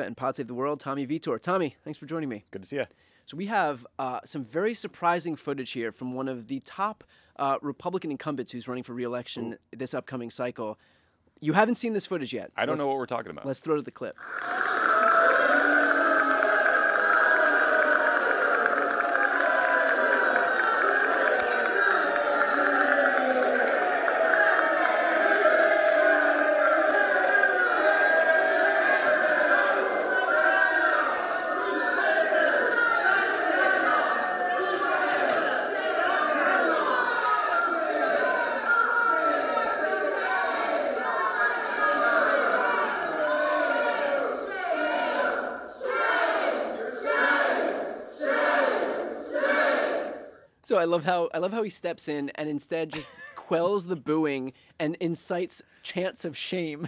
And Pod Save the World, Tommy Vitor. Tommy, thanks for joining me. Good to see you. So we have some very surprising footage here from one of the top Republican incumbents who's running for re-election this upcoming cycle. You haven't seen this footage yet. I don't know what we're talking about. Let's throw to the clip. So I love how he steps in and instead just quells the booing and incites chants of shame.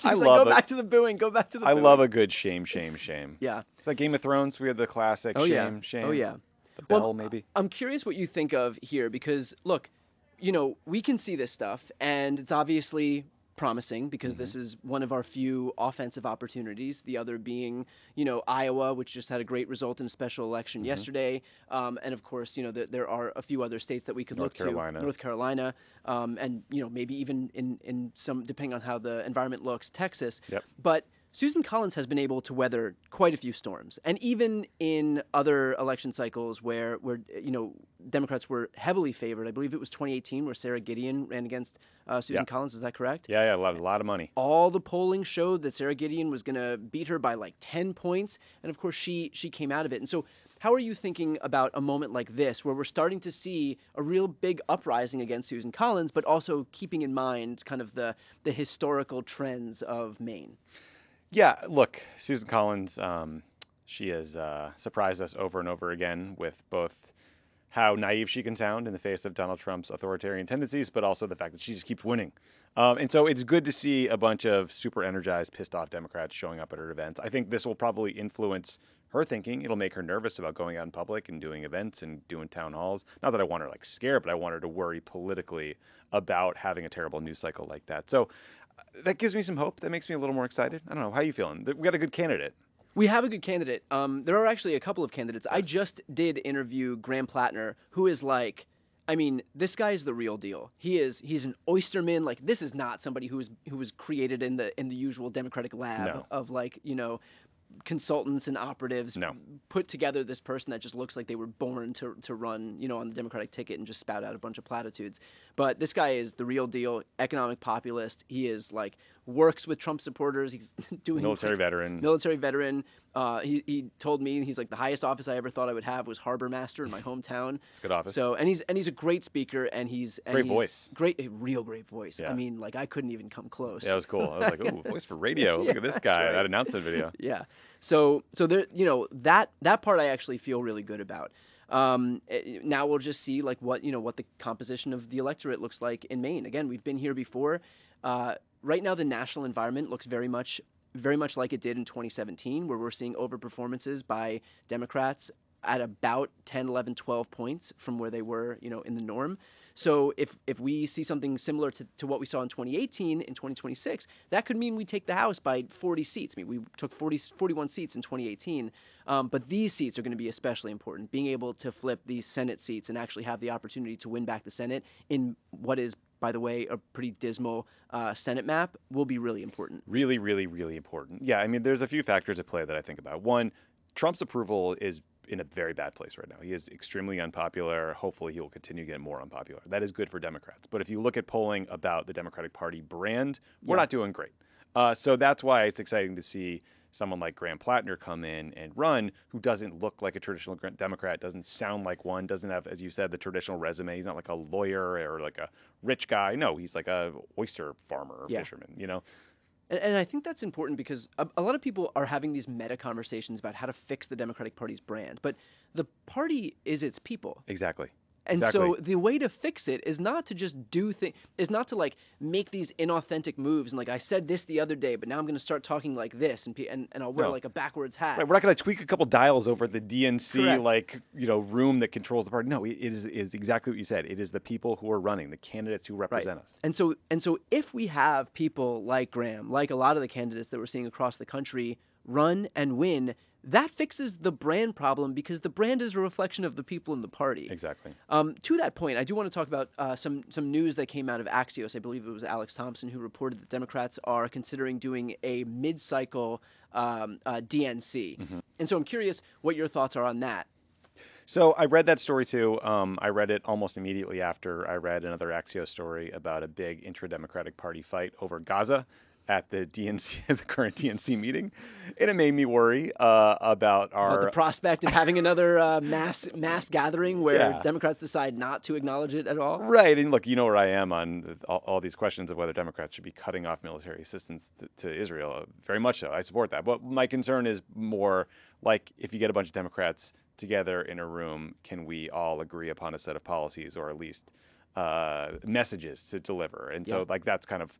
Go back to the booing, go back to the booing. I love a good shame. Yeah. It's like Game of Thrones. We had the classic shame. Oh yeah. The bell, maybe. I'm curious what you think of here because look, we can see this stuff and it's obviously promising because this is one of our few offensive opportunities. The other being, Iowa, which just had a great result in a special election yesterday. And of course, there are a few other states that we could look to. North Carolina, and maybe even in some, depending on how the environment looks, Texas. Yep. But Susan Collins has been able to weather quite a few storms, and even in other election cycles where Democrats were heavily favored. I believe it was 2018 where Sarah Gideon ran against Susan Collins. Is that correct? Yeah, a lot of money. All the polling showed that Sarah Gideon was going to beat her by like 10 points, and of course she came out of it. And so, how are you thinking about a moment like this, where we're starting to see a real big uprising against Susan Collins, but also keeping in mind kind of the historical trends of Maine? Yeah, look, Susan Collins, she has surprised us over and over again with both how naive she can sound in the face of Donald Trump's authoritarian tendencies, but also the fact that she just keeps winning. And so it's good to see a bunch of super energized, pissed off Democrats showing up at her events. I think this will probably influence her thinking. It'll make her nervous about going out in public and doing events and doing town halls. Not that I want her scared, but I want her to worry politically about having a terrible news cycle like that. So that gives me some hope. That makes me a little more excited. I don't know. How are you feeling? We got a good candidate. We have a good candidate. There are actually a couple of candidates. Yes. I just did interview Graham Plattner, who is this guy is the real deal. He's an oysterman. This is not somebody who was created in the usual Democratic lab of consultants and operatives put together this person that just looks like they were born to run, on the Democratic ticket and just spout out a bunch of platitudes. But this guy is the real deal, economic populist. He is works with Trump supporters. He's doing military veteran. He told me he's the highest office I ever thought I would have was harbor master in my hometown. It's a good office. So and he's a great speaker and he's voice. A real great voice. Yeah. I mean, I couldn't even come close. Yeah, it was cool. I was like, ooh, voice for radio. Look at this guy. Right. That announcement video. Yeah. So there, that part I actually feel really good about. Now we'll just see what the composition of the electorate looks like in Maine. Again, we've been here before. Right now, the national environment looks very much like it did in 2017, where we're seeing overperformances by Democrats at about 10, 11, 12 points from where they were, in the norm. So if we see something similar to what we saw in 2018, in 2026, that could mean we take the House by 40 seats. I mean, we took 41 seats in 2018, but these seats are going to be especially important. Being able to flip these Senate seats and actually have the opportunity to win back the Senate in what is, by the way, a pretty dismal Senate map will be really important. Really, really, really important. Yeah, I mean, there's a few factors at play that I think about. One, Trump's approval is in a very bad place right now. He is extremely unpopular. Hopefully he will continue to get more unpopular. That is good for Democrats. But if you look at polling about the Democratic Party brand, we're not doing great. So that's why it's exciting to see someone like Graham Plattner come in and run, who doesn't look like a traditional Democrat, doesn't sound like one, doesn't have, as you said, the traditional resume. He's not like a lawyer or like a rich guy. No, he's like a oyster farmer or fisherman, And I think that's important because a lot of people are having these meta conversations about how to fix the Democratic Party's brand. But the party is its people. Exactly. And so the way to fix it is not to just do things, is not to make these inauthentic moves. And I said this the other day, but now I'm going to start talking like this, and I'll wear a backwards hat. Right, we're not going to tweak a couple dials over the DNC room that controls the party. No, it is exactly what you said. It is the people who are running, the candidates who represent us. And so if we have people like Graham, like a lot of the candidates that we're seeing across the country, run and win, that fixes the brand problem because the brand is a reflection of the people in the party. Exactly. To that point, I do want to talk about some news that came out of Axios. I believe it was Alex Thompson who reported that Democrats are considering doing a mid-cycle DNC. And so I'm curious what your thoughts are on that. So I read that story too. I read it almost immediately after I read another Axios story about a big intra-Democratic Party fight over Gaza at the DNC, the current DNC meeting, and it made me worry about the prospect of having another mass gathering where Yeah. Democrats decide not to acknowledge it at all. Right. And look, you know where I am on all these questions of whether Democrats should be cutting off military assistance to Israel. Very much so. I support that. But my concern is more like if you get a bunch of Democrats together in a room, can we all agree upon a set of policies or at least messages to deliver? And so like that's kind of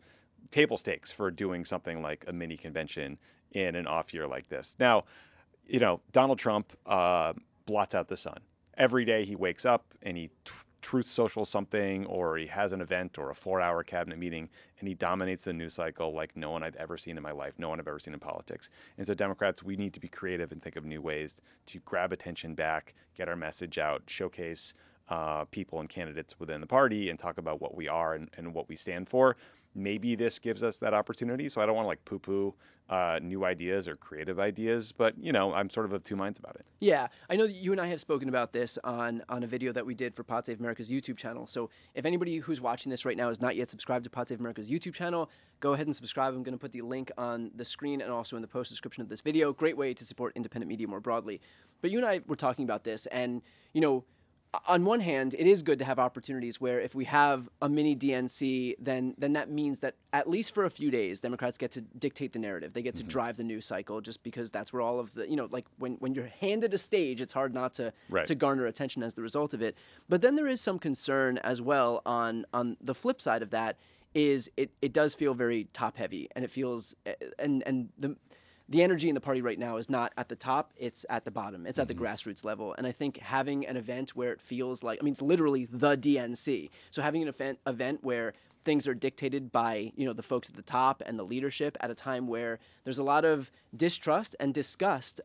table stakes for doing something like a mini convention in an off year like this. Now, you know, Donald Trump blots out the sun. Every day he wakes up and he truth social something, or he has an event or a 4-hour cabinet meeting, and he dominates the news cycle like no one I've ever seen in my life, no one I've ever seen in politics. And so Democrats, we need to be creative and think of new ways to grab attention back, get our message out, showcase people and candidates within the party, and talk about what we are and what we stand for. Maybe this gives us that opportunity. So I don't want to like poo-poo new ideas or creative ideas, but you know, I'm sort of two minds about it. Yeah, I know that you and I have spoken about this on a video that we did for Pod Save America's YouTube channel. So if anybody who's watching this right now is not yet subscribed to Pod Save America's YouTube channel, go ahead and subscribe. I'm going to put the link on the screen and also in the post description of this video. Great way to support independent media more broadly. But you and I were talking about this, and you know, on one hand, it is good to have opportunities where if we have a mini DNC, then that means that at least for a few days, Democrats get to dictate the narrative. They get to drive the news cycle just because that's where all of the, you know, like when you're handed a stage, it's hard not to garner attention as the result of it. But then there is some concern as well on the flip side of that is it does feel very top heavy, and it feels and the energy in the party right now is not at the top, it's at the bottom. It's at the grassroots level. And I think having an event where it feels like, I mean, it's literally the DNC. So having an event where things are dictated by, you know, the folks at the top and the leadership at a time where there's a lot of distrust and disgust,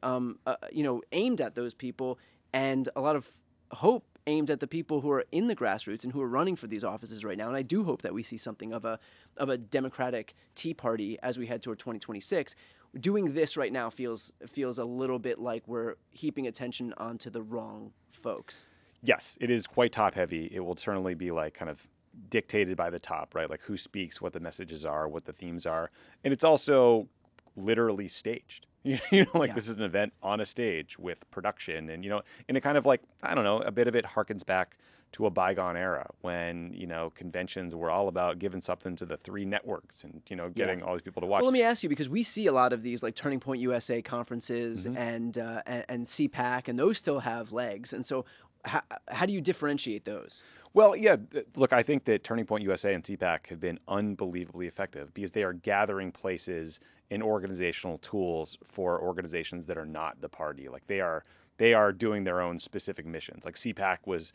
you know, aimed at those people, and a lot of hope aimed at the people who are in the grassroots and who are running for these offices right now. And I do hope that we see something of a Democratic Tea Party as we head toward 2026. Doing this right now feels a little bit like we're heaping attention onto the wrong folks. Yes, it is quite top heavy. It will certainly be like kind of dictated by the top, right? Like who speaks, what the messages are, what the themes are. And it's also literally staged. You know, like this is an event on a stage with production, and, you know, and it kind of like, I don't know, a bit of it harkens back to a bygone era when, you know, conventions were all about giving something to the 3 networks and, you know, getting all these people to watch. Well, let me ask you, because we see a lot of these like Turning Point USA conferences and CPAC, and those still have legs. And so how do you differentiate those? Well, yeah, look, I think that Turning Point USA and CPAC have been unbelievably effective because they are gathering places and organizational tools for organizations that are not the party. Like they are doing their own specific missions. Like CPAC was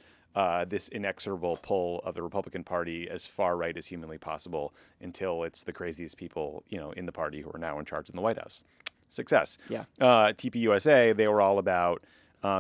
this inexorable pull of the Republican Party as far right as humanly possible until it's the craziest people, you know, in the party who are now in charge in the White House. Success. Yeah. TPUSA, they were all about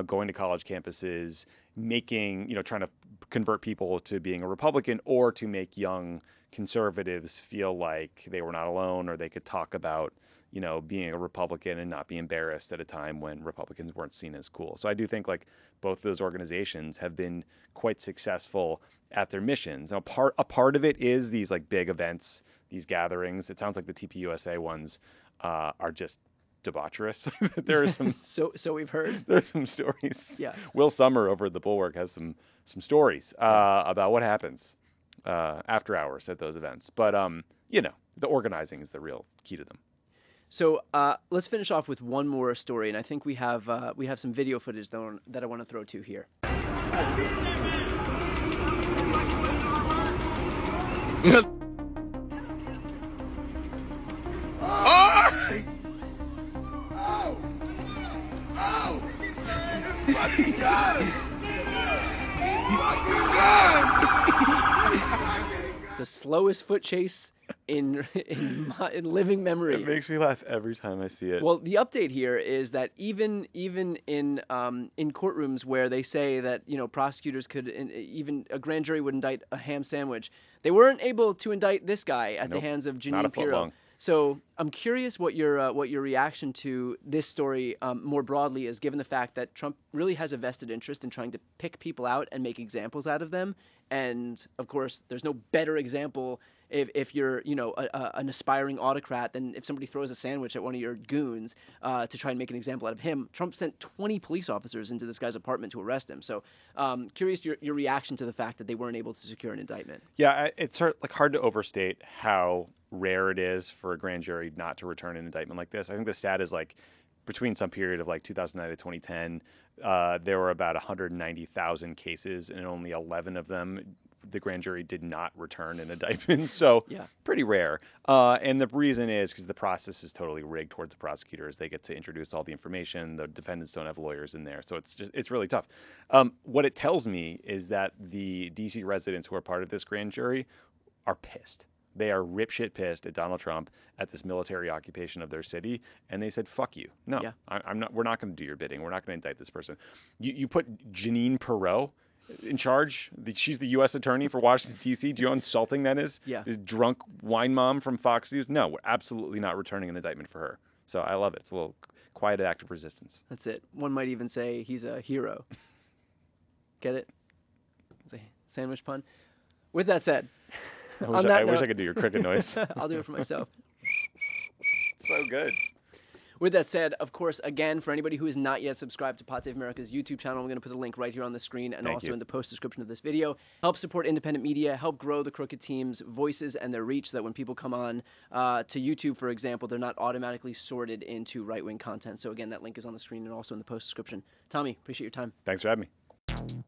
going to college campuses, making, you know, trying to convert people to being a Republican or to make young conservatives feel like they were not alone, or they could talk about, you know, being a Republican and not be embarrassed at a time when Republicans weren't seen as cool. So I do think like both those organizations have been quite successful at their missions. Now, a part of it is these like big events, these gatherings. It sounds like the TPUSA ones are just debaucherous. There are some so we've heard. There's some stories. Yeah. Will Summer over at the Bulwark has some stories about what happens after hours at those events. But you know, the organizing is the real key to them. So let's finish off with one more story, and I think we have some video footage that I want to throw to here. The slowest foot chase in living It memory. makes me laugh every time I see it. Well, the update here is that even in courtrooms where they say that prosecutors could even a grand jury would indict a ham sandwich, they weren't able to indict this guy at the Nope, hands of not a Janine foot Pirro. long. So I'm curious what your reaction to this story more broadly is, given the fact that Trump really has a vested interest in trying to pick people out and make examples out of them. And of course, there's no better example if you're an aspiring autocrat than if somebody throws a sandwich at one of your goons to try and make an example out of him. Trump sent 20 police officers into this guy's apartment to arrest him. So curious your reaction to the fact that they weren't able to secure an indictment. Yeah, it's hard to overstate how rare it is for a grand jury not to return an indictment like this. I think the stat is like between some period of like 2009 to 2010, there were about 190,000 cases, and only 11 of them the grand jury did not return an indictment. So Yeah. pretty rare. And the reason is because the process is totally rigged towards the prosecutors. They get to introduce all the information. The defendants don't have lawyers in there, so it's really tough. What it tells me is that the DC residents who are part of this grand jury are pissed. They are ripshit pissed at Donald Trump, at this military occupation of their city, and they said, "Fuck you! No, Yeah. I'm not. We're not going to do your bidding. We're not going to indict this person." You put Janine Pirro in charge. She's the U.S. attorney for Washington D.C. Do you know how insulting that is? Yeah. This drunk wine mom from Fox News. No, we're absolutely not returning an indictment for her. So I love it. It's a little quiet act of resistance. That's it. One might even say he's a hero. Get it? It's a sandwich pun. With that said, I wish I could do your cricket noise. I'll do it for myself. So good. With that said, of course, again, for anybody who is not yet subscribed to Pod Save America's YouTube channel, I'm going to put the link right here on the screen and also in the post description of this video. Help support independent media, help grow the Crooked Team's voices and their reach so that when people come on to YouTube, for example, they're not automatically sorted into right-wing content. So again, that link is on the screen and also in the post description. Tommy, appreciate your time. Thanks for having me.